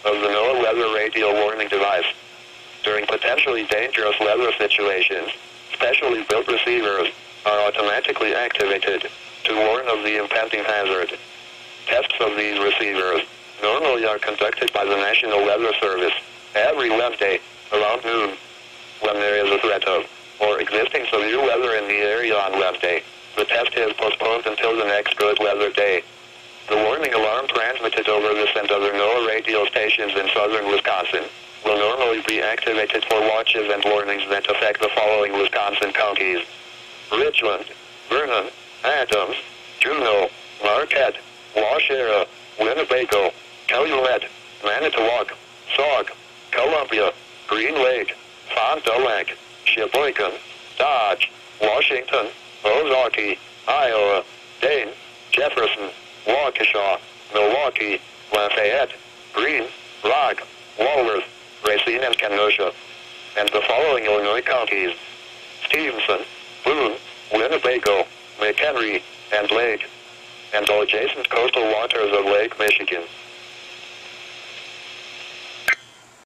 of the NOAA Weather Radio Warning Device. During potentially dangerous weather situations, specially built receivers are automatically activated to warn of the impending hazard. Tests of these receivers normally are conducted by the National Weather Service every Wednesday around noon. When there is a threat of or existing severe weather in the area on Wednesday, the test is postponed until the next good weather day. The warning alarm transmitted over this and other NOAA radio stations in southern Wisconsin will normally be activated for watches and warnings that affect the following Wisconsin counties: Richland, Vernon, Adams, Juneau, Marquette, Waushara, Winnebago, Calumet, Manitowoc, Sauk, Columbia, Green Lake, Fond du Lac, Sheboygan, Dodge, Washington, Ozaukee, Iowa, Dane, Jefferson, Waukesha, Milwaukee, Lafayette, Greene, Rock, Walworth, Racine, and Kenosha. And the following Illinois counties: Stevenson, Boone, Winnebago, McHenry, and Lake, and all adjacent coastal waters of Lake Michigan.